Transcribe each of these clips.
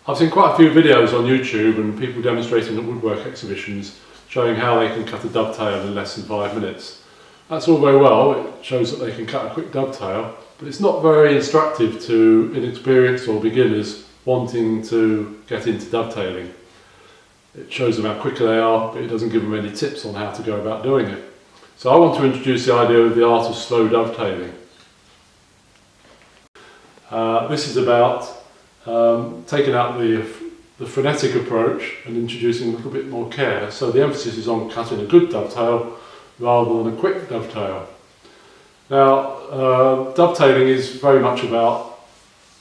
I've seen quite a few videos on YouTube and people demonstrating at woodwork exhibitions showing how they can cut a dovetail in less than 5 minutes. That's all very well, it shows that they can cut a quick dovetail, but it's not very instructive to inexperienced or beginners wanting to get into dovetailing. It shows them how quick they are, but it doesn't give them any tips on how to go about doing it. So I want to introduce the idea of the art of slow dovetailing. This is about taking out the frenetic approach and introducing a little bit more care. So the emphasis is on cutting a good dovetail rather than a quick dovetail. Now, dovetailing is very much about,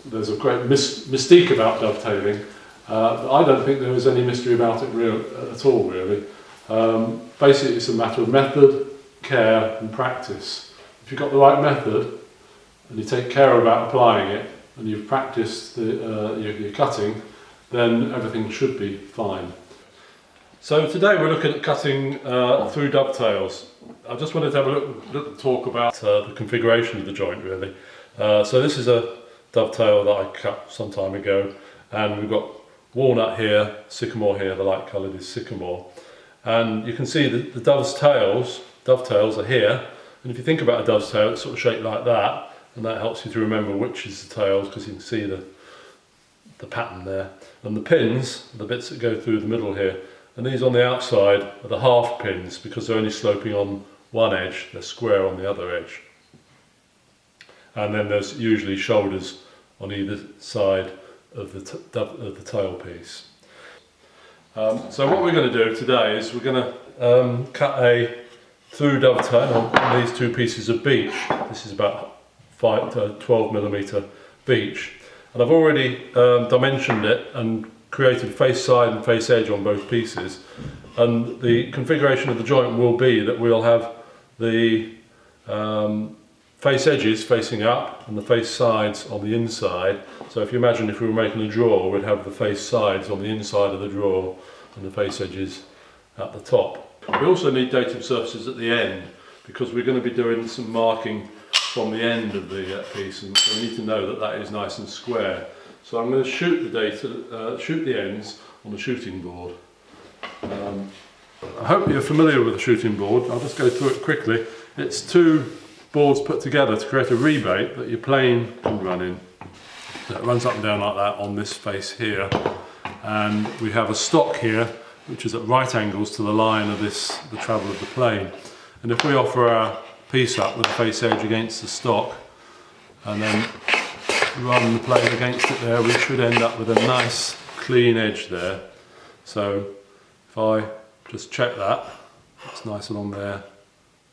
there's a great mystique about dovetailing, but I don't think there is any mystery about it at all really. Basically it's a matter of method, care and practice. If you've got the right method and you take care about applying it and you've practiced your cutting, then everything should be fine. So today we're looking at cutting through dovetails. I just wanted to have a little talk about the configuration of the joint really. So this is a dovetail that I cut some time ago, and we've got walnut here, sycamore here, the light coloured is sycamore. And you can see that the dovetails are here, and if you think about a dove's tail, it's sort of shaped like that, and that helps you to remember which is the tails because you can see the pattern there. And the pins, the bits that go through the middle here, and these on the outside are the half pins because they're only sloping on one edge, they're square on the other edge. And then there's usually shoulders on either side of the tail piece. So what we're going to do today is we're going to cut a through dovetail on these two pieces of beech. This is about 12mm beech. And I've already dimensioned it and created face side and face edge on both pieces, and the configuration of the joint will be that we'll have the face edges facing up and the face sides on the inside. So if you imagine if we were making a drawer, we'd have the face sides on the inside of the drawer and the face edges at the top. We also need datum surfaces at the end because we're going to be doing some marking from the end of the piece, and so we need to know that that is nice and square. So I'm going to shoot the ends on the shooting board. I hope you're familiar with the shooting board. I'll just go through it quickly. It's two boards put together to create a rebate that your plane can run in. It runs up and down like that on this face here, and we have a stock here which is at right angles to the line of the travel of the plane. And if we offer our piece up with the face edge against the stock and then run the plane against it there, we should end up with a nice clean edge there. So if I just check that, it's nice along there,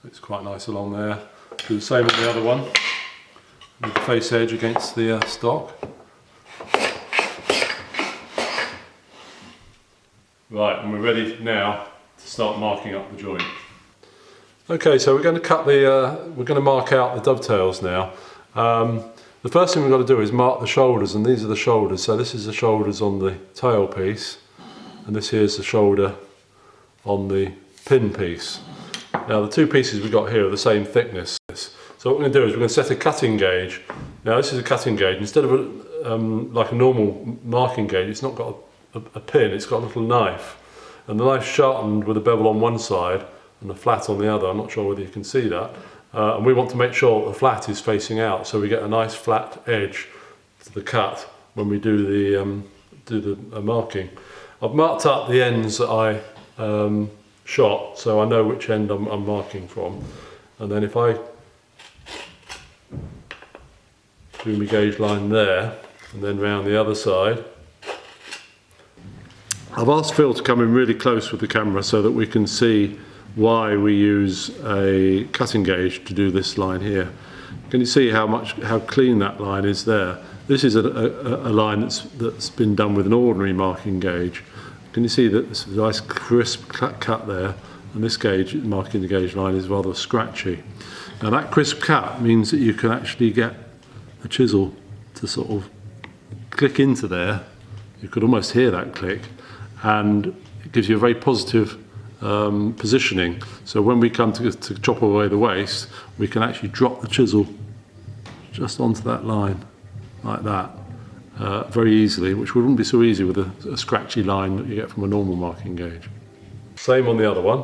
it's quite nice along there. Do the same with the other one, with the face edge against the stock. Right, and we're ready now to start marking up the joint. Okay, so we're going to mark out the dovetails now. The first thing we've got to do is mark the shoulders, and these are the shoulders. So this is the shoulders on the tail piece, and this here is the shoulder on the pin piece. Now the two pieces we've got here are the same thickness. So what we're going to do is we're going to set a cutting gauge. Now this is a cutting gauge. Instead of like a normal marking gauge, it's not got a pin, it's got a little knife. And the knife's sharpened with a bevel on one side and a flat on the other. I'm not sure whether you can see that. And we want to make sure that the flat is facing out, so we get a nice flat edge to the cut when we do the marking. I've marked up the ends that I shot, so I know which end I'm marking from. And then if I do my gauge line there and then round the other side, I've asked Phil to come in really close with the camera so that we can see why we use a cutting gauge to do this line here. Can you see how clean that line is there? This is a line that's been done with an ordinary marking gauge. Can you see that this nice crisp cut there, and this gauge, marking the gauge line, is rather scratchy. Now that crisp cut means that you can actually get a chisel to sort of click into there. You could almost hear that click, and it gives you a very positive positioning. So when we come to chop away the waste, we can actually drop the chisel just onto that line like that, very easily, which wouldn't be so easy with a scratchy line that you get from a normal marking gauge. Same on the other one.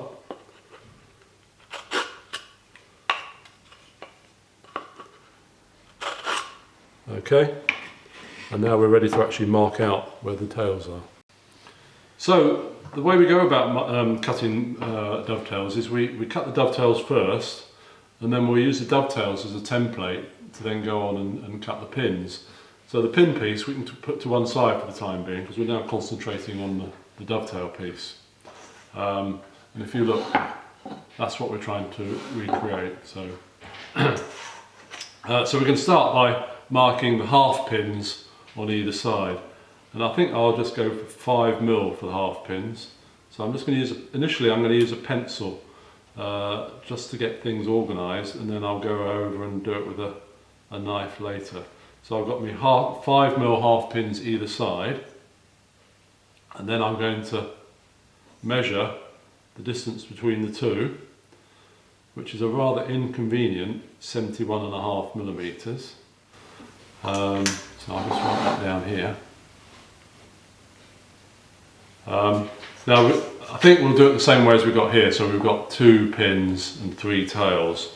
Okay, and now we're ready to actually mark out where the tails are. So the way we go about cutting dovetails is we cut the dovetails first, and then we'll use the dovetails as a template to then go on and cut the pins. So the pin piece we can put to one side for the time being, because we're now concentrating on the dovetail piece. And if you look, that's what we're trying to recreate. So, so we can start by marking the half pins on either side. And I think I'll just go for 5mm for the half pins. So I'm just going to use, initially I'm going to use a pencil just to get things organised, and then I'll go over and do it with a knife later. So I've got my 5mm half pins either side, and then I'm going to measure the distance between the two, which is a rather inconvenient 71.5mm. So I'll just write that down here. Now I think we'll do it the same way as we've got here. So we've got 2 pins and 3 tails,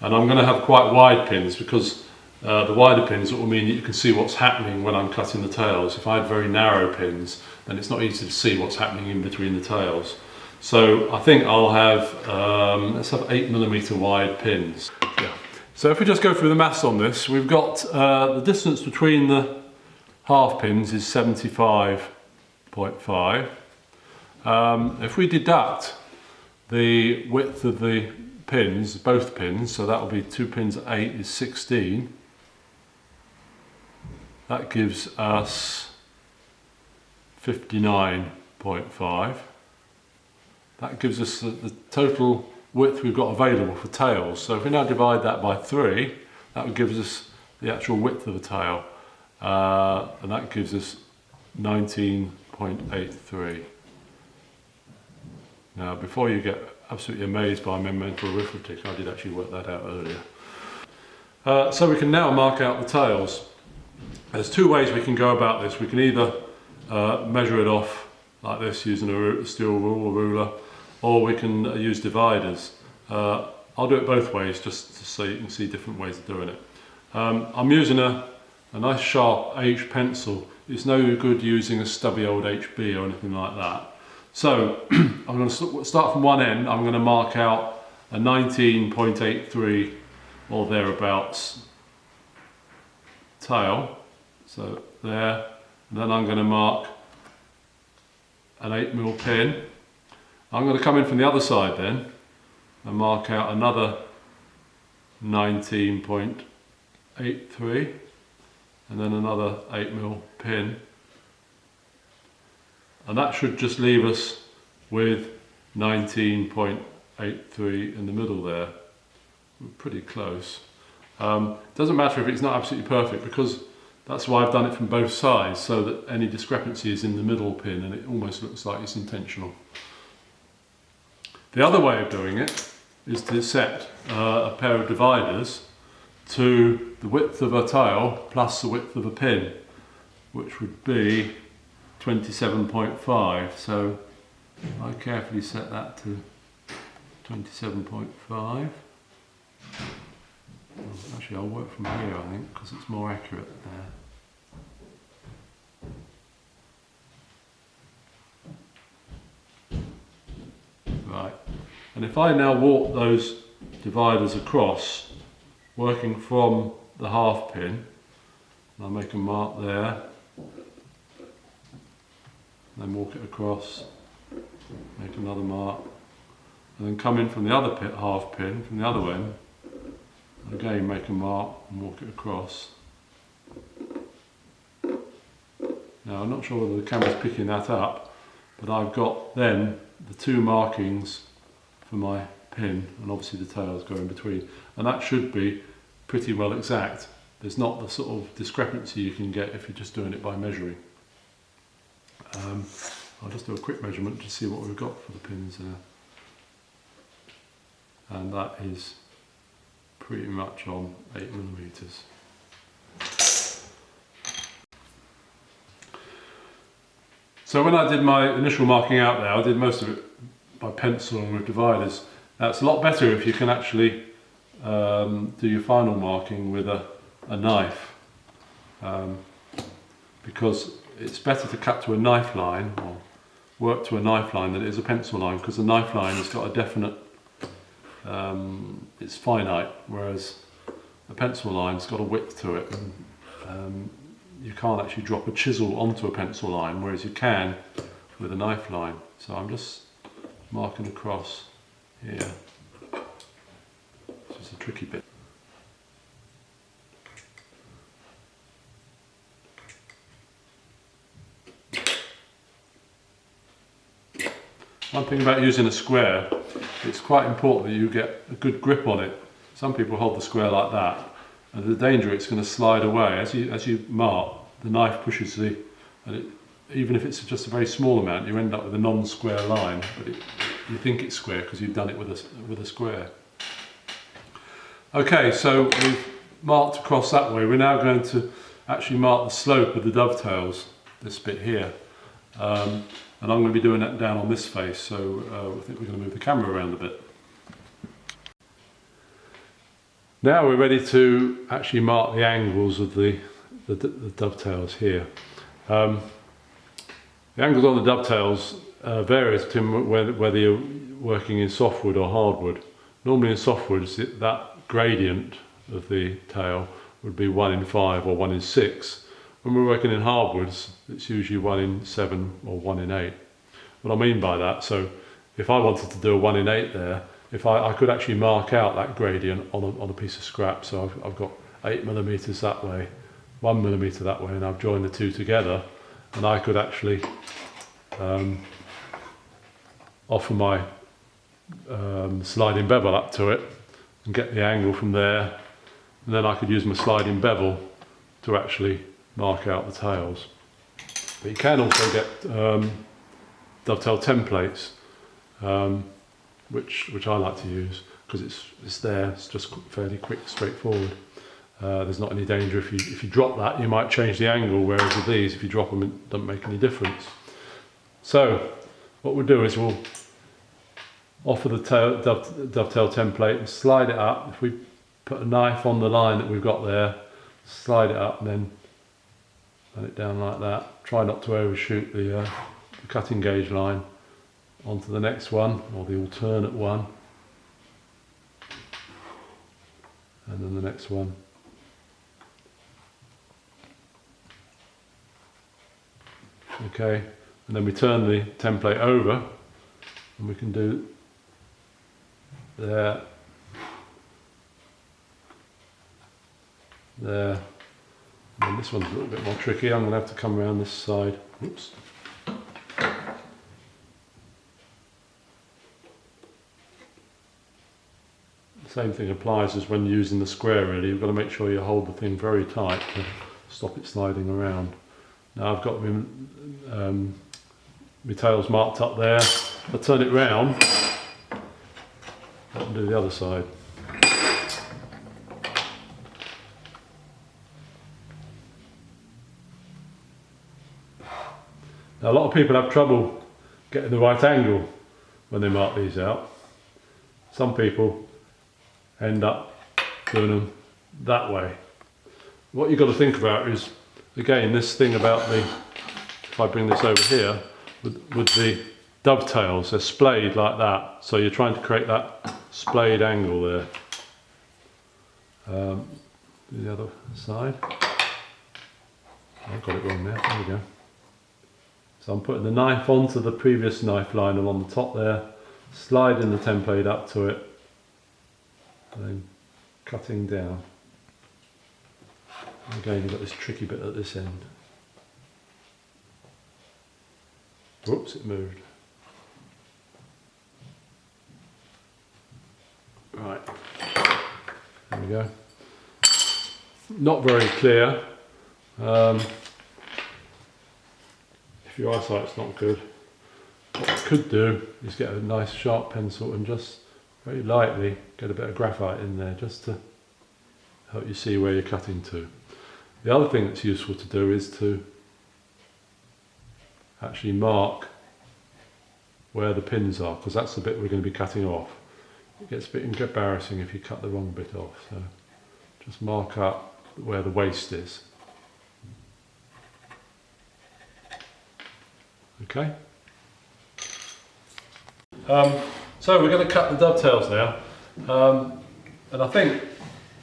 and I'm going to have quite wide pins, because the wider pins will mean that you can see what's happening when I'm cutting the tails. If I had very narrow pins, then it's not easy to see what's happening in between the tails. So I think I'll have, let's have 8mm wide pins. Yeah. So if we just go through the maths on this, we've got the distance between the half pins is 75.5. If we deduct the width of the pins, both pins, so that will be 2 pins at 8 is 16. That gives us 59.5. That gives us the total width we've got available for tails. So if we now divide that by 3, that would give us the actual width of the tail, and that gives us 19.83. Now, before you get absolutely amazed by my mental arithmetic, I did actually work that out earlier. So we can now mark out the tails. There's 2 ways we can go about this. We can either measure it off like this using a steel rule or ruler, or we can use dividers. I'll do it both ways just so you can see different ways of doing it. I'm using a nice sharp H pencil. It's no good using a stubby old HB or anything like that. So I'm going to start from one end. I'm going to mark out a 19.83 or thereabouts tail. So there, and then I'm going to mark an 8mm pin. I'm going to come in from the other side then and mark out another 19.83 and then another 8mm pin, and that should just leave us with 19.83 in the middle there. We're pretty close. Doesn't matter if it's not absolutely perfect, because that's why I've done it from both sides, so that any discrepancy is in the middle pin and it almost looks like it's intentional. The other way of doing it is to set a pair of dividers to the width of a tail plus the width of a pin, which would be 27.5. So I carefully set that to 27.5. Actually, I'll work from here, I think, because it's more accurate there. Right, and if I now walk those dividers across, working from the half pin, I'll make a mark there, then walk it across, make another mark, and then come in from the other half pin, from the other end, again make a mark and walk it across. Now I'm not sure whether the camera's picking that up, but I've got then the 2 markings for my pin, and obviously the tails go in between, and that should be pretty well exact. There's not the sort of discrepancy you can get if you're just doing it by measuring. I'll just do a quick measurement to see what we've got for the pins there, and that is pretty much on 8mm. So when I did my initial marking out there, I did most of it by pencil and with dividers. Now it's a lot better if you can actually do your final marking with a knife, because it's better to cut to a knife line or work to a knife line than it is a pencil line, because the knife line has got a definite, it's finite, whereas a pencil line's got a width to it, and you can't actually drop a chisel onto a pencil line, whereas you can with a knife line. So I'm just marking across here. It's just a tricky bit. One thing about using a square, it's quite important that you get a good grip on it. Some people hold the square like that, and the danger it's going to slide away. As you mark, the knife pushes even if it's just a very small amount, you end up with a non-square line, but you think it's square because you've done it with a square. Okay, so we've marked across that way. We're now going to actually mark the slope of the dovetails, this bit here. And I'm going to be doing that down on this face, so I think we're going to move the camera around a bit. Now we're ready to actually mark the angles of the dovetails here. The angles on the dovetails varies between whether you're working in softwood or hardwood. Normally in softwood, that gradient of the tail would be 1 in 5 or 1 in 6. When we're working in hardwoods, it's usually 1 in 7 or 1 in 8. What I mean by that, so if I wanted to do a 1 in 8 there, if I could actually mark out that gradient on a piece of scrap. So I've got 8mm that way, 1mm that way, and I've joined the two together, and I could actually offer my sliding bevel up to it and get the angle from there, and then I could use my sliding bevel to actually mark out the tails. But you can also get dovetail templates, which I like to use because it's there. It's just fairly quick, straightforward. There's not any danger if you drop that, you might change the angle. Whereas with these, if you drop them, it doesn't make any difference. So what we'll do is we'll offer the dovetail template and slide it up. If we put a knife on the line that we've got there, slide it up and then run it down like that. Try not to overshoot the cutting gauge line onto the next one, or the alternate one, and then the next one. Okay, and then we turn the template over and we can do there, there, and this one's a little bit more tricky. I'm going to have to come around this side. Oops. Same thing applies as when using the square really. You've got to make sure you hold the thing very tight to stop it sliding around. Now I've got my tails marked up there. I'll turn it round and do the other side. Now a lot of people have trouble getting the right angle when they mark these out. Some people end up doing them that way. What you've got to think about is, again, this thing about if I bring this over here, with the dovetails, they're splayed like that, so you're trying to create that splayed angle there. The other side. I've got it wrong there, there we go. So I'm putting the knife onto the previous knife line and on the top there, sliding the template up to it, and then cutting down. Again, you've got this tricky bit at this end. Whoops, it moved. Right, there we go. Not very clear. If your eyesight's not good, what I could do is get a nice sharp pencil and just very lightly get a bit of graphite in there just to help you see where you're cutting to. The other thing that's useful to do is to actually mark where the pins are, because that's the bit we're going to be cutting off. It gets a bit embarrassing if you cut the wrong bit off, so just mark up where the waist is. Okay. So we're going to cut the dovetails now, and I think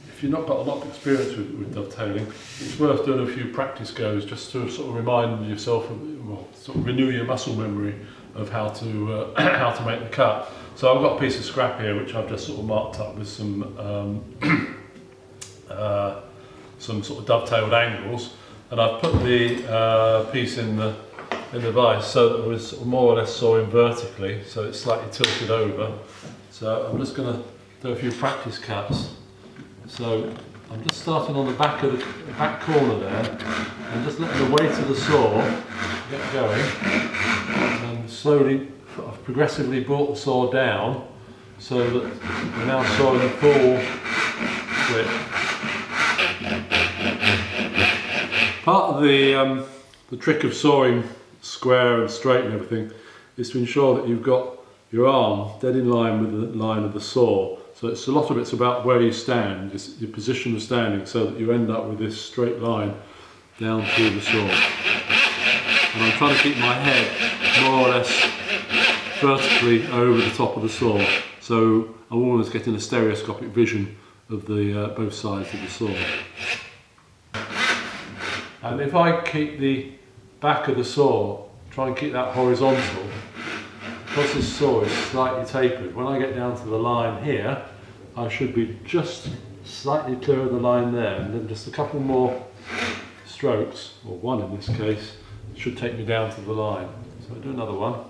if you've not got a lot of experience with dovetailing, it's worth doing a few practice goes just to sort of remind yourself, well, sort of renew your muscle memory of how to how to make the cut. So I've got a piece of scrap here which I've just sort of marked up with some sort of dovetailed angles, and I've put the piece in the vise so that we're sort of more or less sawing vertically, so it's slightly tilted over. So I'm just going to do a few practice cuts. So I'm just starting on the back of the back corner there, and just letting the weight of the saw get going, and then slowly, I've progressively brought the saw down so that we're now sawing the full width. Part of the trick of sawing square and straight and everything is to ensure that you've got your arm dead in line with the line of the saw. So it's a lot of it's about where you stand, your position of standing, so that you end up with this straight line down through the saw. And I'm trying to keep my head more or less vertically over the top of the saw, so I'm always getting a stereoscopic vision of the both sides of the saw. And if I keep the back of the saw, try and keep that horizontal, because this saw is slightly tapered, when I get down to the line here, I should be just slightly clear of the line there, and then just a couple more strokes, or one in this case, should take me down to the line. So I'll do another one.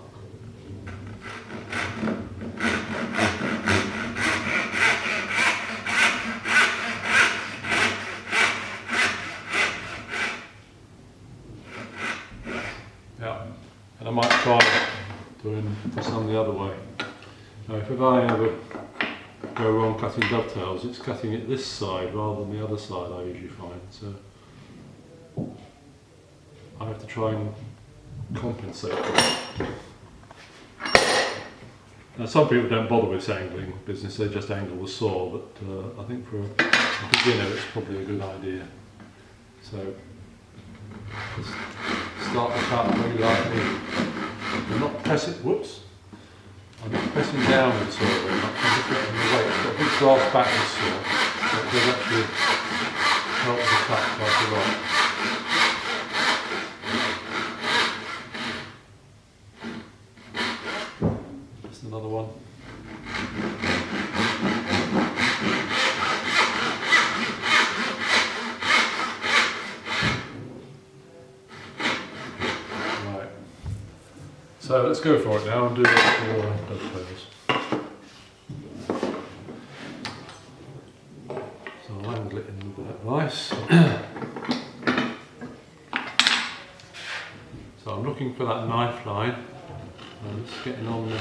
Yeah, and I might try doing some the other way. Now if I ever go wrong cutting dovetails, it's cutting it this side rather than the other side, I usually find, so I have to try and compensate for it. Now some people don't bother with this angling business, they just angle the saw, but I think for a beginner it's probably a good idea. So just start the cut very lightly. I'm not pressing, I'm not pressing down with the saw very much, I'm just getting the weight. It's got a big brass back this saw, so it does actually help the cut quite a lot. Just another one. So let's go for it now and do it for dovetails. So I'll angle it in with that vise. So I'm looking for that knife line, and it's getting on the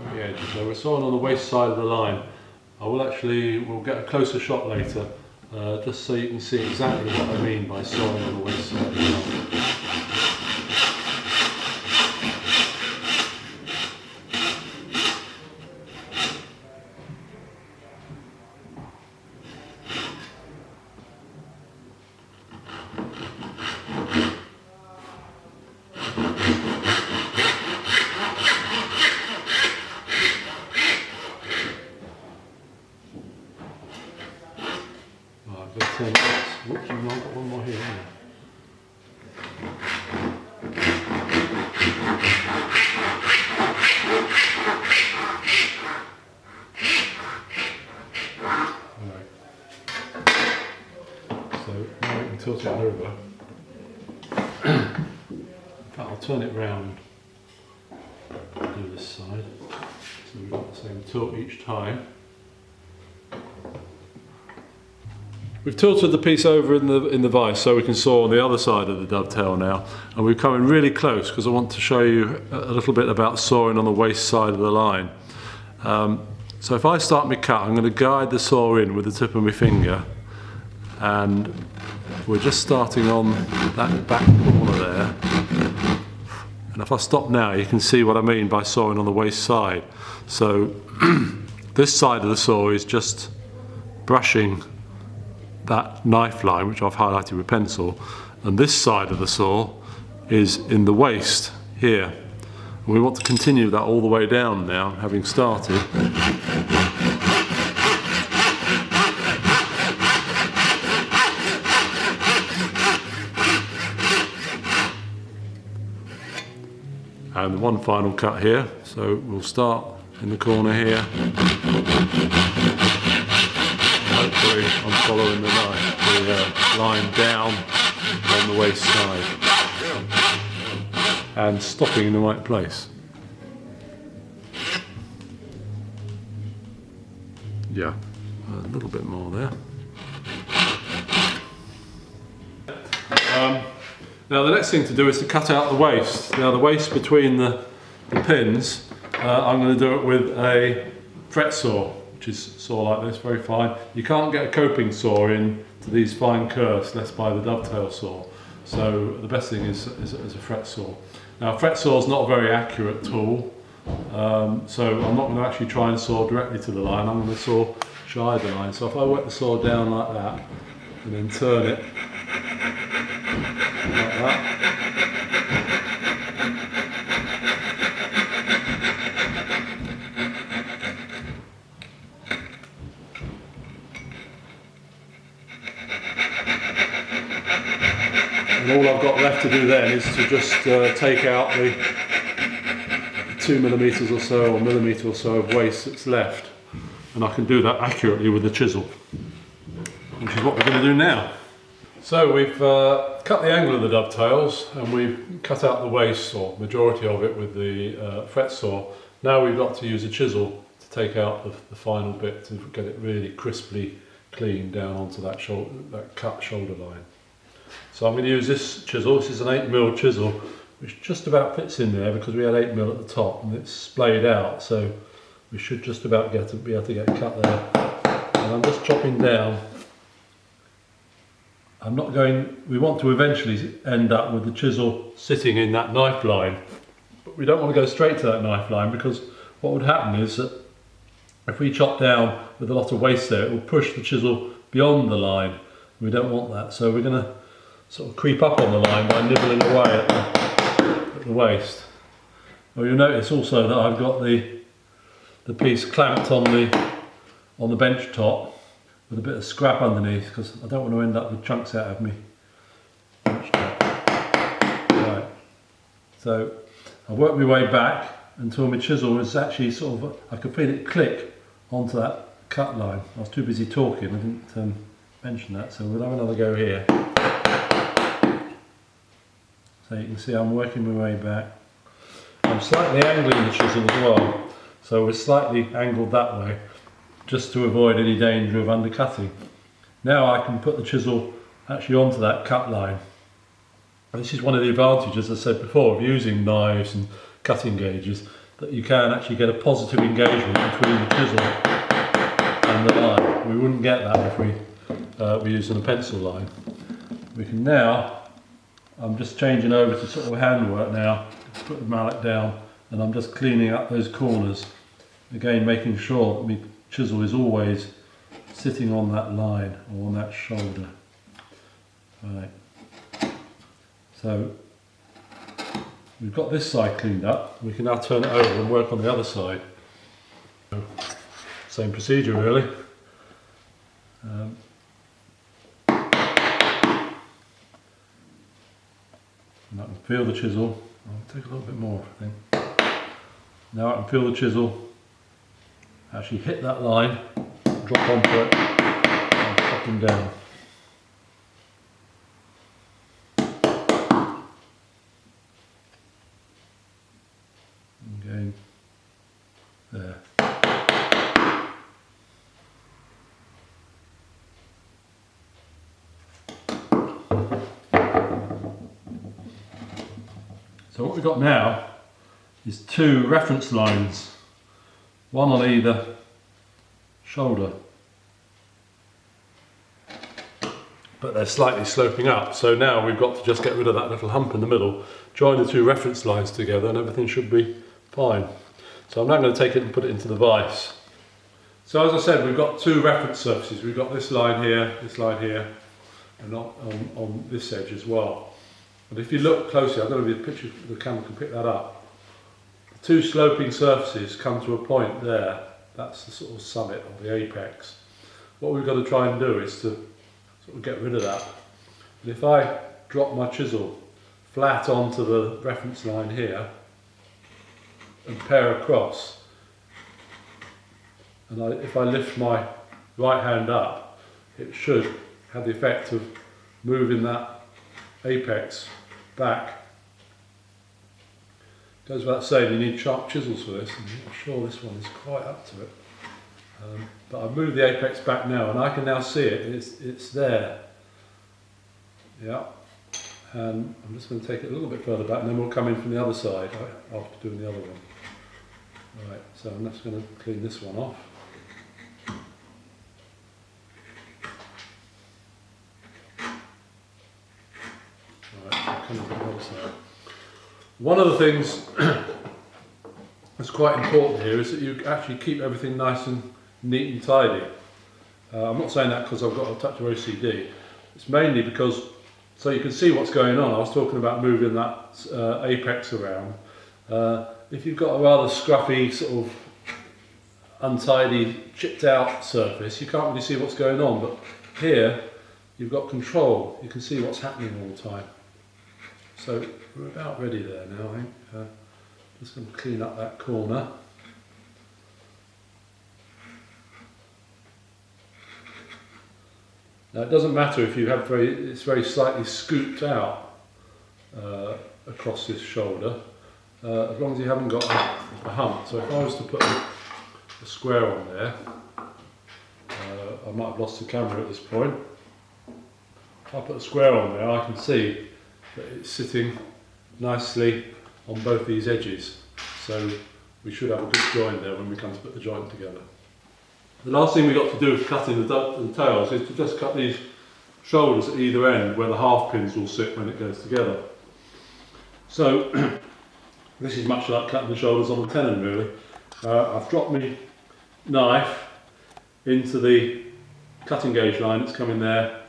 very edge. So we're sawing on the waist side of the line. We'll get a closer shot later, just so you can see exactly what I mean by sawing on the waist side of the line. Whoops, I've got one more here. Alright. So now we can tilt it over. I'll turn it round. Do this side. So we've got the same tilt each time. We've tilted the piece over in the vise so we can saw on the other side of the dovetail now, and we're coming really close because I want to show you a little bit about sawing on the waist side of the line. So if I start my cut, I'm going to guide the saw in with the tip of my finger, and we're just starting on that back corner there. And if I stop now, you can see what I mean by sawing on the waist side. So this side of the saw is just brushing that knife line, which I've highlighted with pencil, and this side of the saw is in the waist here. And we want to continue that all the way down now, having started. And one final cut here, so we'll start in the corner here. Hopefully I'm following the line down on the waist side and stopping in the right place. Yeah, a little bit more there. Now the next thing to do is to cut out the waist. Now the waist between the pins, I'm going to do it with a fret saw, which is a saw like this, very fine. You can't get a coping saw in to these fine curves, unless by the dovetail saw. So the best thing is a fret saw. Now a fret saw is not a very accurate tool, so I'm not going to actually try and saw directly to the line. I'm going to saw shy the line. So if I work the saw down like that, and then turn it like that. And all I've got left to do then is to just take out the 2mm or so, or millimetre or so of waste that's left, and I can do that accurately with the chisel, which is what we're going to do now. So we've cut the angle of the dovetails and we've cut out the waist, or majority of it, with the fret saw. Now we've got to use a chisel to take out the final bit to get it really crisply clean down onto that cut shoulder line. So I'm going to use this chisel. This is an 8mm chisel, which just about fits in there because we had 8mm at the top and it's splayed out, so we should just about be able to get cut there. And I'm just chopping down. We want to eventually end up with the chisel sitting in that knife line, but we don't want to go straight to that knife line, because what would happen is that if we chop down with a lot of waste there, it will push the chisel beyond the line. We don't want that, so we're going to sort of creep up on the line by nibbling away at the waist. Well, you'll notice also that I've got the piece clamped on the bench top with a bit of scrap underneath, because I don't want to end up with chunks out of me. Right. So I worked my way back until my chisel was actually sort of, I could feel it click onto that cut line. I was too busy talking, I didn't mention that, so we'll have another go here. So you can see I'm working my way back. I'm slightly angling the chisel as well, so we're slightly angled that way, just to avoid any danger of undercutting. Now I can put the chisel actually onto that cut line. And this is one of the advantages, as I said before, of using knives and cutting gauges, that you can actually get a positive engagement between the chisel and the line. We wouldn't get that if we were using a pencil line. We can now, I'm just changing over to sort of handwork now, put the mallet down, and I'm just cleaning up those corners. Again, making sure that my chisel is always sitting on that line, or on that shoulder. Right. So we've got this side cleaned up. We can now turn it over and work on the other side. Same procedure really. And I can feel the chisel. I'll take a little bit more, I think. Now I can feel the chisel actually hit that line, drop onto it, and pop them down. Again, there. So what we've got now is two reference lines, one on either shoulder. but they're slightly sloping up. So now we've got to just get rid of that little hump in the middle, join the two reference lines together, and everything should be fine. So I'm now going to take it and put it into the vise. So as I said, we've got two reference surfaces. We've got this line here, and on this edge as well. But if you look closely, I've got to be a picture, the camera can pick that up. The two sloping surfaces come to a point there. That's the sort of summit of the apex. What we've got to try and do is to sort of get rid of that. And if I drop my chisel flat onto the reference line here and pair across, and if I lift my right hand up, it should have the effect of moving that apex back. Goes without saying you need sharp chisels for this, and I'm sure this one is quite up to it. But I've moved the apex back now, and I can now see it. It's there. Yeah. And I'm just going to take it a little bit further back, and then we'll come in from the other side after doing the other one. Right. So I'm just going to clean this one off. One of the things that's quite important here is that you actually keep everything nice and neat and tidy. I'm not saying that because I've got a touch of OCD. It's mainly because, so you can see what's going on. I was talking about moving that apex around. If you've got a rather scruffy, sort of untidy, chipped out surface, you can't really see what's going on. But here, you've got control. You can see what's happening all the time. So we're about ready there now, I think. Just going to clean up that corner. Now it doesn't matter if you have it's very slightly scooped out across this shoulder, as long as you haven't got a hump. So if I was to put a square on there, I might have lost the camera at this point. If I put a square on there, I can see that it's sitting nicely on both these edges, so we should have a good join there when we come to put the joint together. The last thing we've got to do with cutting the tails is to just cut these shoulders at either end where the half pins will sit when it goes together. So this is much like cutting the shoulders on a tenon really. I've dropped my knife into the cutting gauge line that's coming there,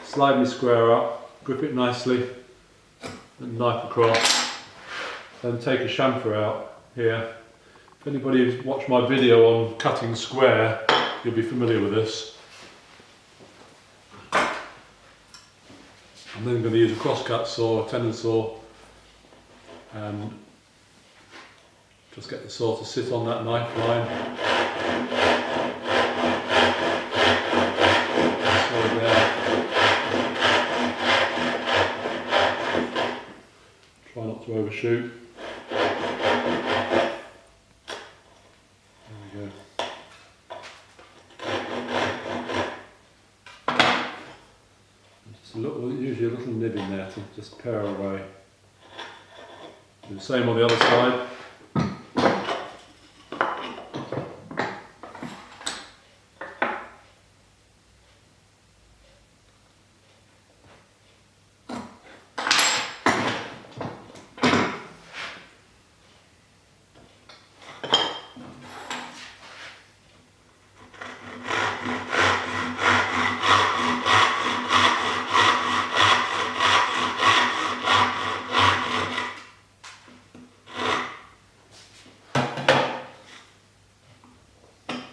slide my square up, grip it nicely, and knife across, then take a chamfer out here. If anybody who's watched my video on cutting square, you'll be familiar with this. I'm then going to use a crosscut saw, a tenon saw, and just get the saw to sit on that knife line. So there. Try not to overshoot. There we go. Just usually a little nib in there to just pare away. Do the same on the other side.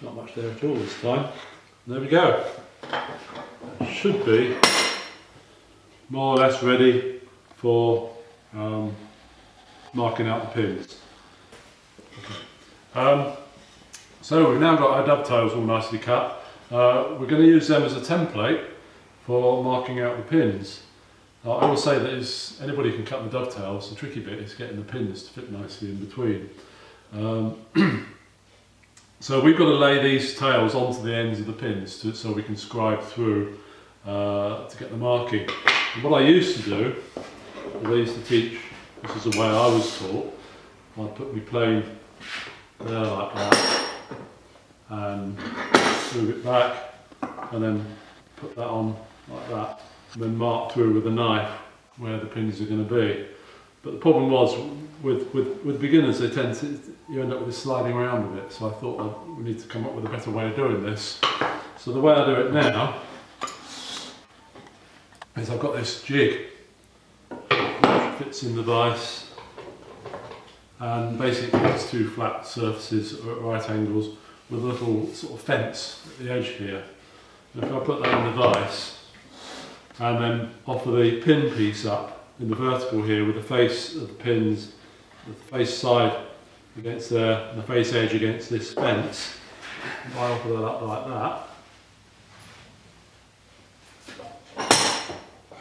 Not much there at all this time. There we go. It should be more or less ready for marking out the pins. So we've now got our dovetails all nicely cut. We're going to use them as a template for marking out the pins. I will say that anybody can cut the dovetails. The tricky bit is getting the pins to fit nicely in between. So we've got to lay these tails onto the ends of the pins so we can scribe through to get the marking. And what I used to do, I used to teach, this is the way I was taught, I'd put my plane there like that and move it back and then put that on like that. and then mark through with a knife where the pins are going to be. But the problem was with beginners, they tend to, you end up with this sliding around a bit, so I thought, well, we need to come up with a better way of doing this. So the way I do it now is I've got this jig which fits in the vise, and basically it's two flat surfaces at right angles with a little sort of fence at the edge here. And if I put that in the vise and then offer the pin piece up in the vertical here with the face of the pins, the face side against there and the face edge against this fence, if I offer that up like that,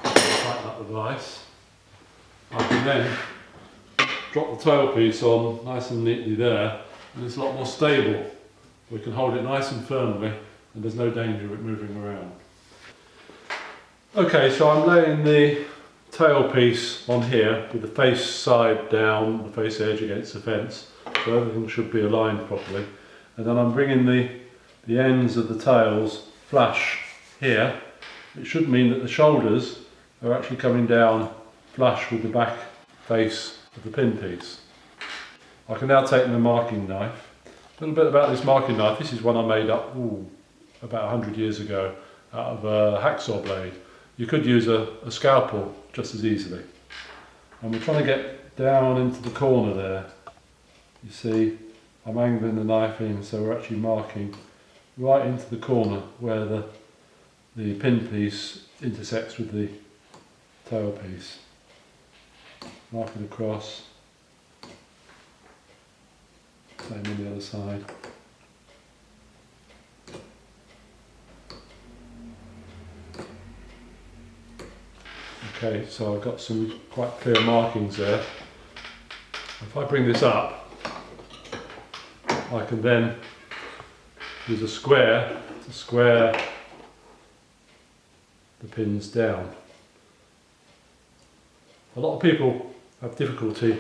tighten up the vise, I can then drop the tail piece on nice and neatly there, and it's a lot more stable. We can hold it nice and firmly and there's no danger of it moving around. Okay, so I'm laying the tail piece on here with the face side down, the face edge against the fence, so everything should be aligned properly. And then I'm bringing the ends of the tails flush here. It should mean that the shoulders are actually coming down flush with the back face of the pin piece. I can now take my marking knife. A little bit about this marking knife. This is one I made up about 100 years ago out of a hacksaw blade. You could use a scalpel just as easily. And we're trying to get down into the corner there. You see, I'm angling the knife in, so we're actually marking right into the corner where the pin piece intersects with the tail piece. Marking across. Same on the other side. Okay, so I've got some quite clear markings there. If I bring this up, I can then use a square to square the pins down. A lot of people have difficulty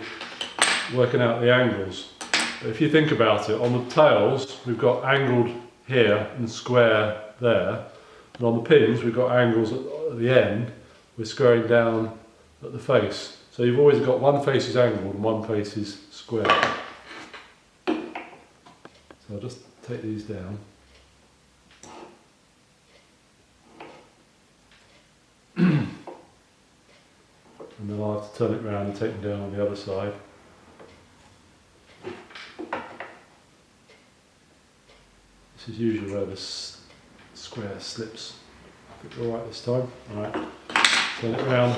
working out the angles. But if you think about it, on the tails we've got angled here and square there, and on the pins we've got angles at the end. We're squaring down at the face. So you've always got one face is angled and one face is square. So I'll just take these down. And then I'll have to turn it around and take them down on the other side. This is usually where the square slips. I think we're alright this time. Alright. Turn it around.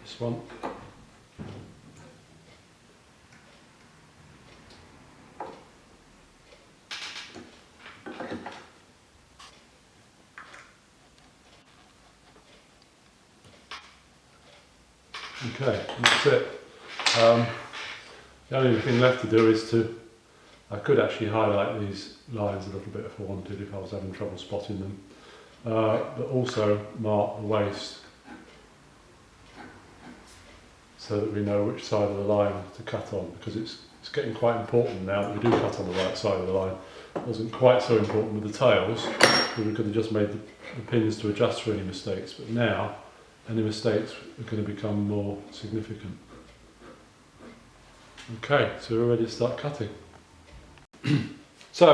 This one. Okay, that's it. The only thing left to do is I could actually highlight these lines a little bit if I wanted, if I was having trouble spotting them, but also mark the waist so that we know which side of the line to cut on, because it's getting quite important now that we do cut on the right side of the line. It wasn't quite so important with the tails, because we could have just made the pins to adjust for any mistakes, but now any mistakes are going to become more significant. Okay, so we're ready to start cutting. So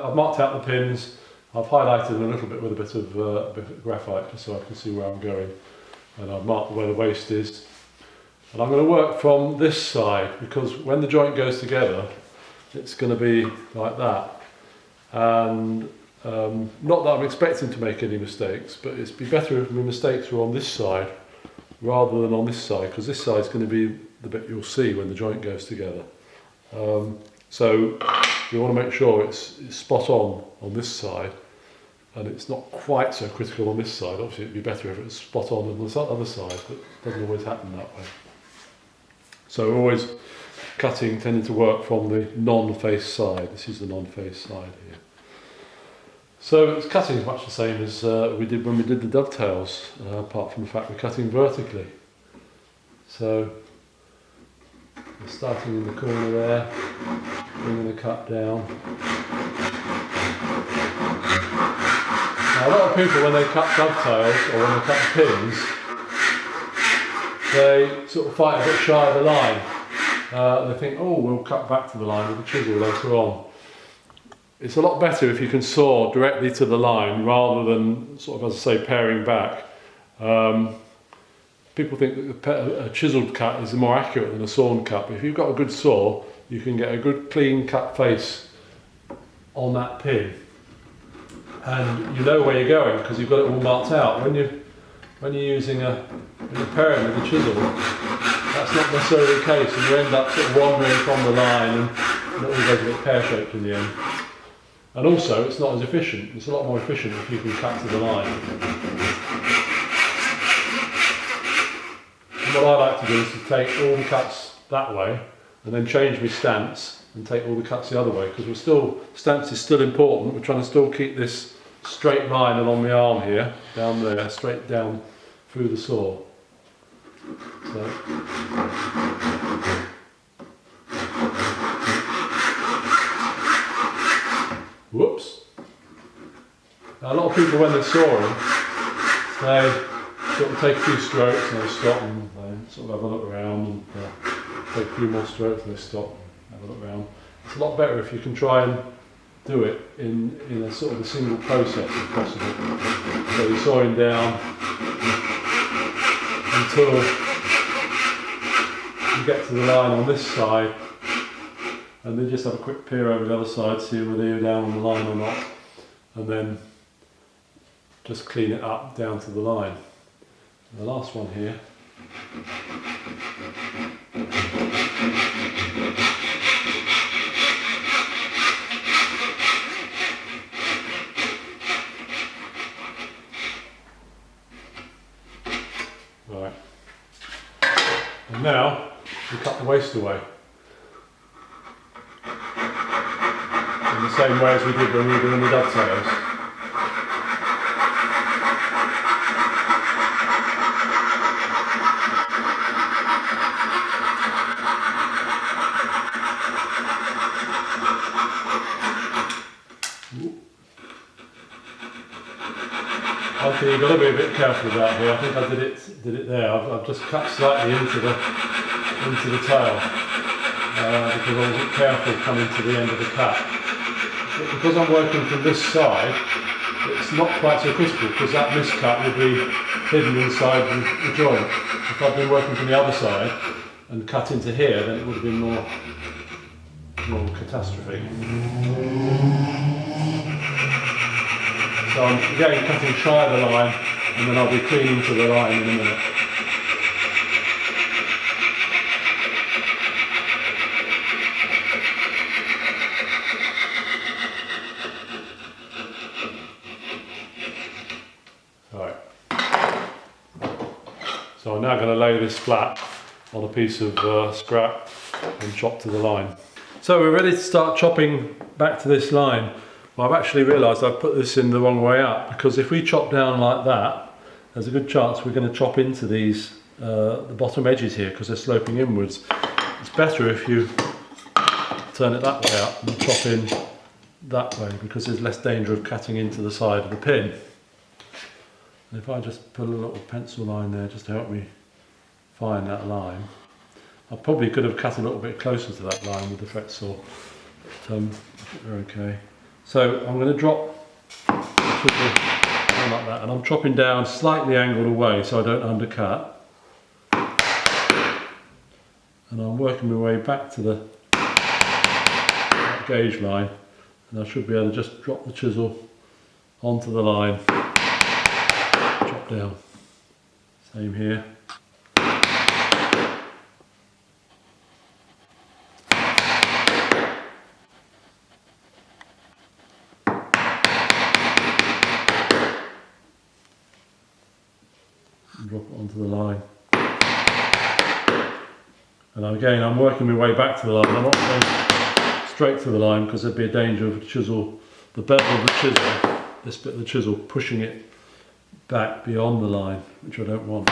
I've marked out the pins. I've highlighted them a little bit with a bit of graphite just so I can see where I'm going, and I've marked where the waist is. And I'm going to work from this side, because when the joint goes together it's going to be like that, and not that I'm expecting to make any mistakes, but it'd be better if my mistakes were on this side rather than on this side, because this side is going to be the bit you'll see when the joint goes together. So you want to make sure it's spot on this side, and it's not quite so critical on this side. Obviously it'd be better if it was spot on the other side, but it doesn't always happen that way. So we're always tending to work from the non-face side. This is the non-face side here. So it's cutting is much the same as we did when we did the dovetails, apart from the fact we're cutting vertically. So we're starting in the corner there, bringing the cut down. Now a lot of people, when they cut dovetails or when they cut the pins, they sort of fight a bit shy of the line. They think, oh, we'll cut back to the line with a chisel later on. It's a lot better if you can saw directly to the line rather than sort of, as I say, paring back. People think that a chiselled cut is more accurate than a sawn cut, but if you've got a good saw, you can get a good clean cut face on that pin. And you know where you're going because you've got it all marked out. When you're using when you're paring with a chisel, that's not necessarily the case, and you end up sort of wandering from the line, and it all goes a bit pear-shaped in the end. And also, it's not as efficient. It's a lot more efficient if you can cut to the line. And what I like to do is to take all the cuts that way, and then change my stance and take all the cuts the other way, because stance is still important. We're trying to still keep this straight line along the arm here, down there, straight down through the saw. So. Whoops. Now, a lot of people, when they're sawing, they sort of take a few strokes and they stop and they sort of have a look around and take a few more strokes and they stop and have a look around. It's a lot better if you can try and do it in a sort of a single process if possible. So you're sawing down until you get to the line on this side, and then just have a quick peer over the other side, see whether you're down on the line or not, and then just clean it up down to the line. And the last one here. Right. And now we cut the waste away. In the same way as we did when we were doing the dovetails. Okay, you've got to be a bit careful about here. I think I did it there. I've just cut slightly into the tail because I wasn't careful coming to the end of the cut. But because I'm working from this side, it's not quite so critical because that miscut will be hidden inside the joint. If I'd been working from the other side and cut into here, then it would have been more catastrophe. So I'm again cutting shy of the line, and then I'll be cleaning to the line in a minute. Alright. So I'm now going to lay this flat on a piece of scrap and chop to the line. So we're ready to start chopping back to this line. Well, I've actually realised I've put this in the wrong way up, because if we chop down like that, there's a good chance we're going to chop into these the bottom edges here because they're sloping inwards. It's better if you turn it that way up and chop in that way, because there's less danger of cutting into the side of the pin. And if I just put a little pencil line there just to help me find that line. I probably could have cut a little bit closer to that line with the fret saw, but we're okay. So I'm going to drop down like that, and I'm chopping down slightly angled away so I don't undercut. And I'm working my way back to the gauge line, and I should be able to just drop the chisel onto the line, chop down. Same here. Drop it onto the line. And again, I'm working my way back to the line. I'm not going straight to the line because there'd be a danger of the chisel, the bevel of the chisel this bit of the chisel pushing it back beyond the line, which I don't want.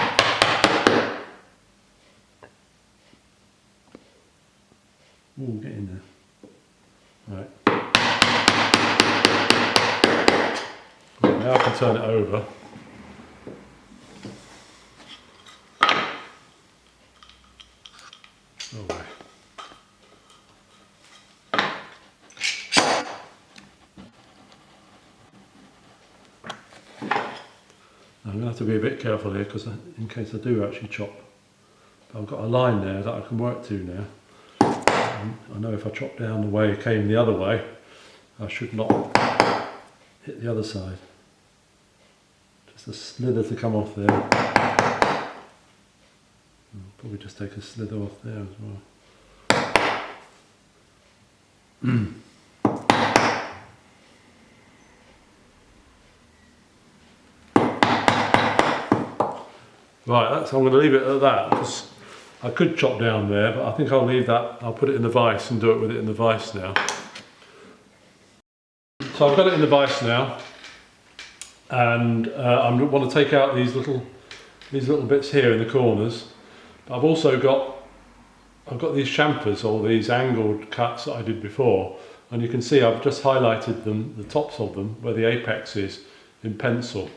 Ooh, get in there. Right. Right, now I can turn it over. Oh, I'm going to have to be a bit careful here because in case I do actually chop. But I've got a line there that I can work to now. And I know if I chop down the way it came the other way, I should not hit the other side. Just a slither to come off there. I'll probably just take a slither off there as well. Right, so I'm going to leave it at that because I could chop down there, but I think I'll leave that. I'll put it in the vise and do it with it in the vise now. So I've got it in the vise now, and I want to take out these little bits here in the corners. But I've also got these chamfers, or these angled cuts that I did before, and you can see I've just highlighted them, the tops of them, where the apex is, in pencil,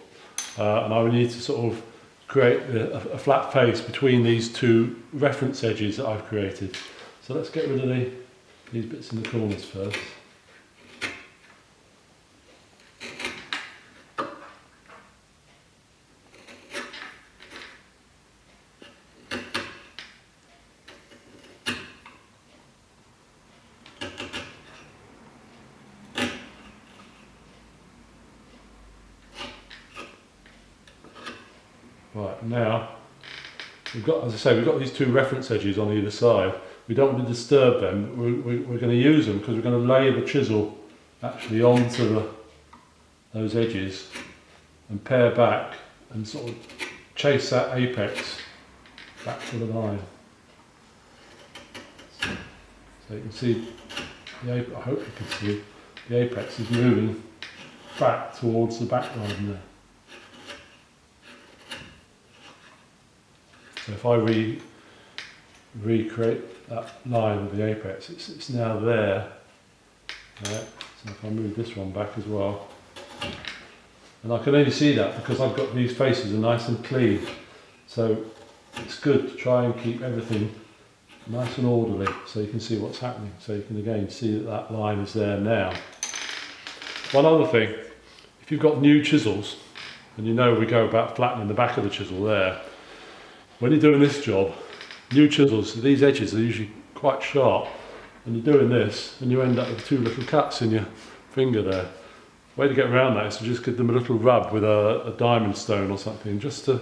and I need to sort of create a flat face between these two reference edges that I've created. So let's get rid of these bits in the corners first. Right, now we've got, as I say, we've got these two reference edges on either side. We don't want to disturb them. We're going to use them because we're going to lay the chisel actually onto those edges and pare back and sort of chase that apex back to the line. So you can see, I hope you can see, the apex is moving back towards the back line there. So if I recreate that line with the apex, it's now there. Right. So if I move this one back as well, and I can only see that because I've got these faces are nice and clean. So it's good to try and keep everything nice and orderly so you can see what's happening. So you can again see that line is there now. One other thing, if you've got new chisels, and you know we go about flattening the back of the chisel there, when you're doing this job, new chisels, these edges are usually quite sharp, and you're doing this and you end up with two little cuts in your finger there. The way to get around that is to just give them a little rub with a diamond stone or something, just to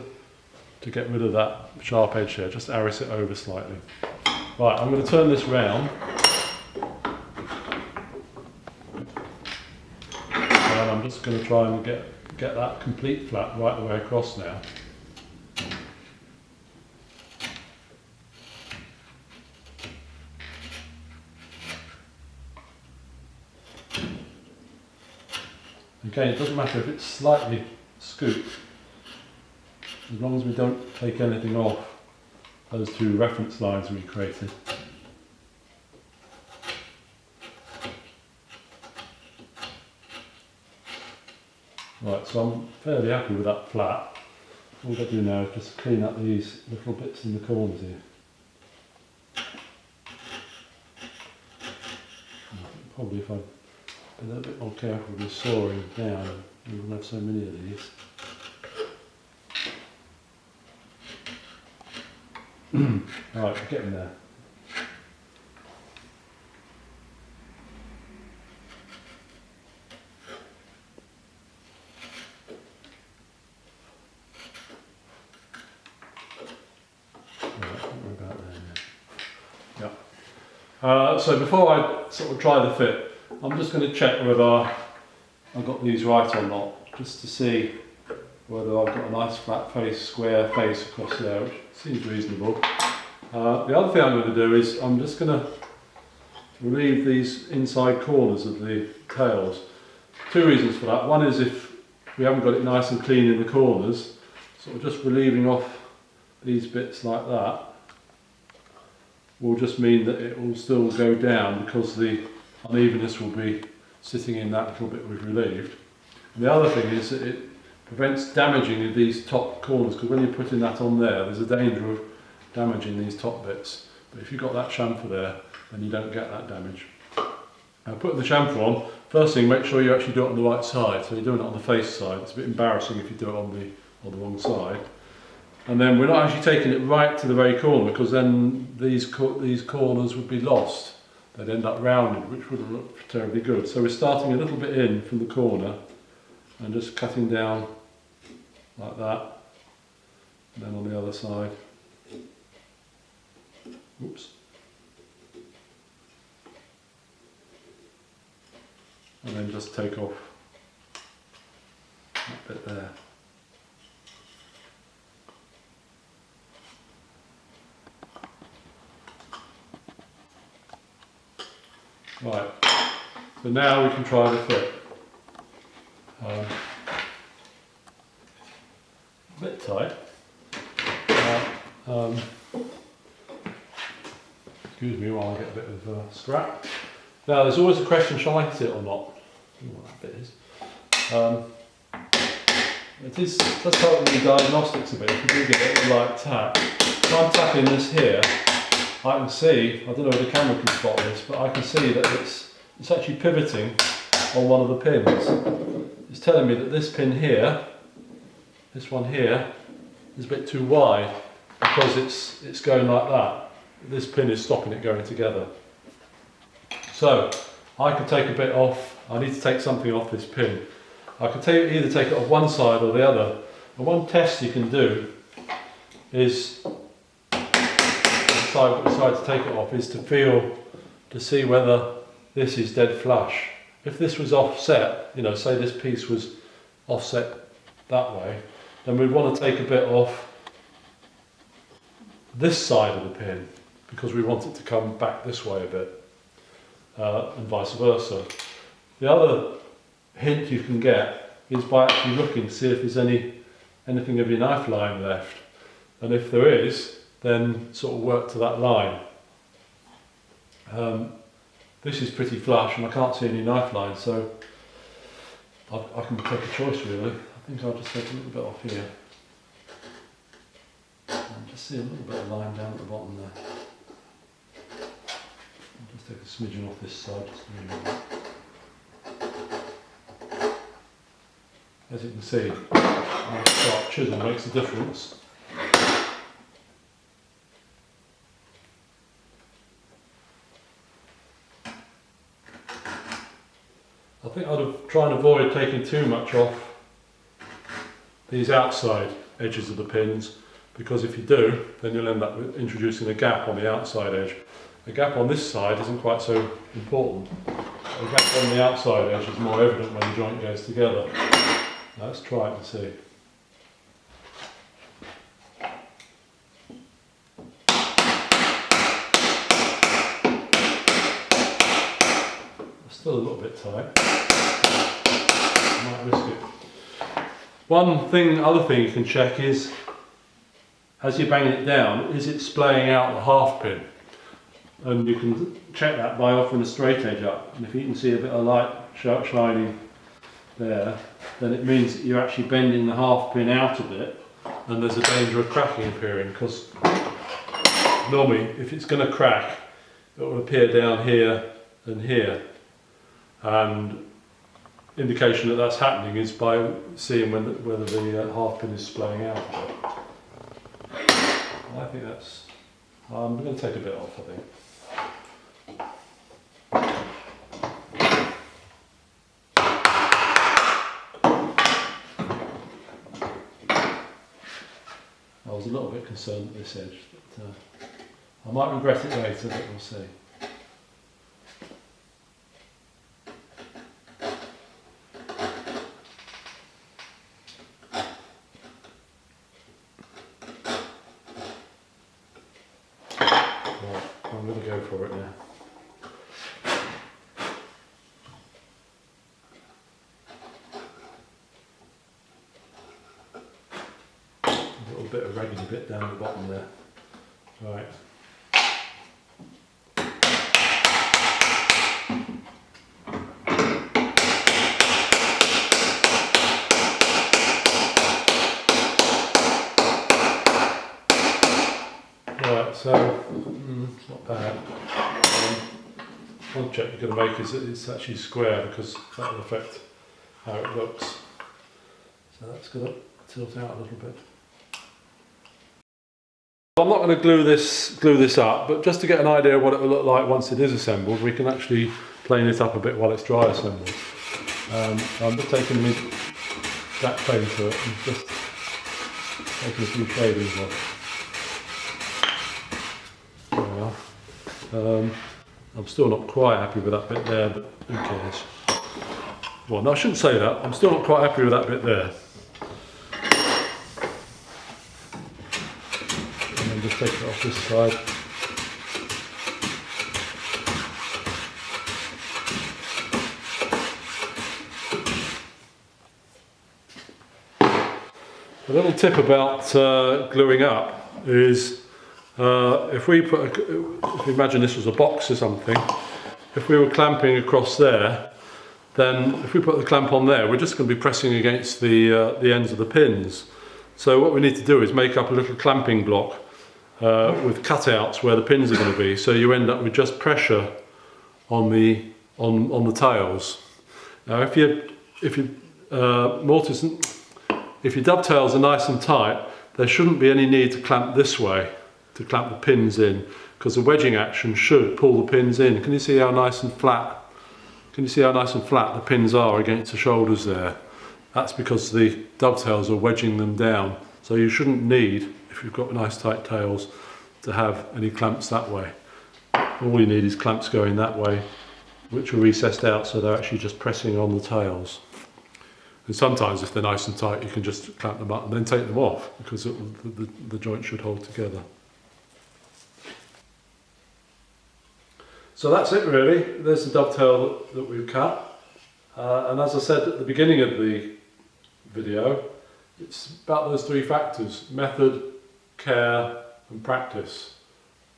get rid of that sharp edge here, just arris it over slightly. Right, I'm going to turn this round, and I'm just going to try and get that complete flat right the way across now. Again, it doesn't matter if it's slightly scooped, as long as we don't take anything off those two reference lines we created. Right, so I'm fairly happy with that flat. All I've got to do now is just clean up these little bits in the corners here. Probably if I be a little bit more careful with sawing down, we won't have so many of these. Right, we're getting there. So before I sort of try the fit, I'm just going to check whether I've got these right or not, just to see whether I've got a nice flat face, square face across there, which seems reasonable. The other thing I'm going to do is I'm just going to relieve these inside corners of the tails. Two reasons for that. One is if we haven't got it nice and clean in the corners, sort of just relieving off these bits like that will just mean that it will still go down because the unevenness will be sitting in that little bit we've relieved. And the other thing is that it prevents damaging of these top corners, because when you're putting that on there's a danger of damaging these top bits. But if you've got that chamfer there, then you don't get that damage. Now putting the chamfer on, first thing, make sure you actually do it on the right side. So you're doing it on the face side. It's a bit embarrassing if you do it on the wrong side. And then we're not actually taking it right to the very corner, because then these corners would be lost. They'd end up rounded, which wouldn't look terribly good. So we're starting a little bit in from the corner and just cutting down like that. And then on the other side. Oops. And then just take off that bit there. Right, so now we can try the fit. A bit tight. Excuse me while I get a bit of scrap. Now there's always a question, shall I hit it or not? I don't know what that bit is. It does help with the diagnostics a bit. If you do get a light tap. If I'm tapping this here, I can see, I don't know if the camera can spot this, but I can see that it's actually pivoting on one of the pins. It's telling me that this pin here, this one here, is a bit too wide because it's going like that. This pin is stopping it going together. So I could take a bit off. I need to take something off this pin. I could either take it off one side or the other. And one test you can do is decide to take it off is to see whether this is dead flush. If this was offset, you know, say this piece was offset that way, then we'd want to take a bit off this side of the pin because we want it to come back this way a bit, and vice versa. The other hint you can get is by actually looking to see if there's anything of your knife line left, and if there is, then sort of work to that line. This is pretty flush and I can't see any knife line, so I can take a choice really. I think I'll just take a little bit off here. And just see a little bit of line down at the bottom there. I'll just take a smidgen off this side, just a little bit. As you can see, a sharp chisel makes a difference. I think I'd try and avoid taking too much off these outside edges of the pins, because if you do, then you'll end up introducing a gap on the outside edge. A gap on this side isn't quite so important. A gap on the outside edge is more evident when the joint goes together. Now let's try it and see. Still a little bit tight. I might risk it. Other thing you can check is, as you're banging it down, is it splaying out the half pin? And you can check that by offering a straight edge up. And if you can see a bit of light shining there, then it means that you're actually bending the half pin out a bit, and there's a danger of cracking appearing, because normally if it's going to crack, it will appear down here and here. And indication that that's happening is by seeing whether the half pin is splaying out a bit. I think that's... I'm going to take a bit off, I think. I was a little bit concerned at this edge, but I might regret it later, but we'll see. I'm going to go for it now. little bit of raggedy bit down the bottom there. Right. Right, so it's not bad. One check you're going to make is that it's actually square, because that will affect how it looks. So that's going to tilt out a little bit. I'm not going to glue this up, but just to get an idea of what it will look like once it is assembled, we can actually plane it up a bit while it's dry assembled. I'm just taking my black paint to it and just taking a few shadings off. I'm still not quite happy with that bit there, but who cares? Well, no, I shouldn't say that. I'm still not quite happy with that bit there. And then just take it off this side. A little tip about gluing up is if we imagine this was a box or something, if we were clamping across there, then if we put the clamp on there, we're just going to be pressing against the ends of the pins. So what we need to do is make up a little clamping block with cutouts where the pins are going to be, so you end up with just pressure on the tails. Now if your dovetails are nice and tight, there shouldn't be any need to clamp this way, to clamp the pins in, because the wedging action should pull the pins in. Can you see how nice and flat? Can you see how nice and flat the pins are against the shoulders there? That's because the dovetails are wedging them down. So you shouldn't need, if you've got nice tight tails, to have any clamps that way. All you need is clamps going that way, which are recessed out so they're actually just pressing on the tails. And sometimes if they're nice and tight, you can just clamp them up and then take them off, because the joint should hold together. So that's it really. There's the dovetail that we've cut. And as I said at the beginning of the video, it's about those three factors: method, care and practice.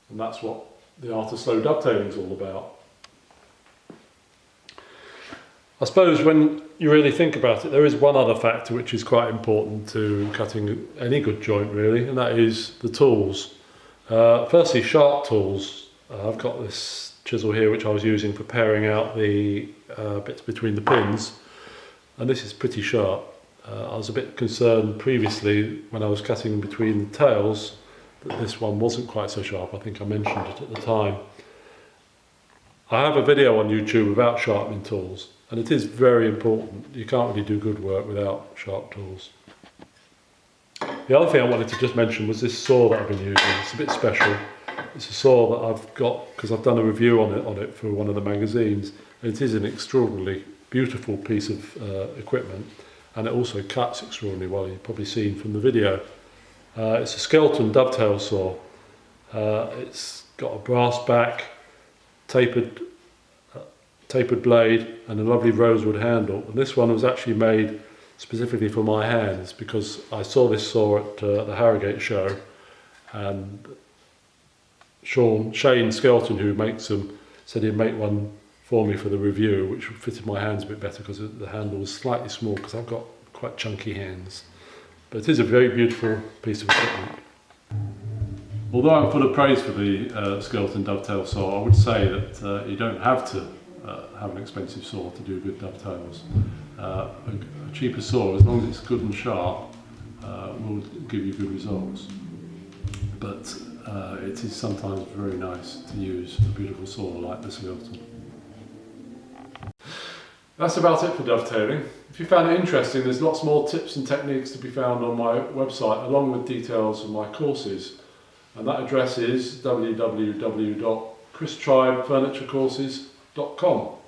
And that's what the art of slow dovetailing is all about. I suppose when you really think about it, there is one other factor which is quite important to cutting any good joint really, and that is the tools. Firstly, sharp tools. I've got this chisel here which I was using for paring out the bits between the pins, and this is pretty sharp. I was a bit concerned previously when I was cutting between the tails that this one wasn't quite so sharp. I think I mentioned it at the time. I have a video on YouTube about sharpening tools, and it is very important. You can't really do good work without sharp tools. The other thing I wanted to just mention was this saw that I've been using. It's a bit special. It's a saw that I've got because I've done a review on it for one of the magazines. And it is an extraordinarily beautiful piece of equipment, and it also cuts extraordinarily well. You've probably seen from the video. It's a skeleton dovetail saw. It's got a brass back, tapered blade, and a lovely rosewood handle. And this one was actually made specifically for my hands because I saw this saw at the Harrogate show, and Shane Skelton, who makes them, said he'd make one for me for the review, which fitted my hands a bit better because the handle was slightly small because I've got quite chunky hands. But it is a very beautiful piece of equipment. Although I'm full of praise for the skeleton dovetail saw, I would say that you don't have to have an expensive saw to do good dovetails. A cheaper saw, as long as it's good and sharp, will give you good results. But it is sometimes very nice to use a beautiful saw like the skeleton. That's about it for dovetailing. If you found it interesting, there's lots more tips and techniques to be found on my website, along with details of my courses. And that address is www.christribefurniturecourses.com.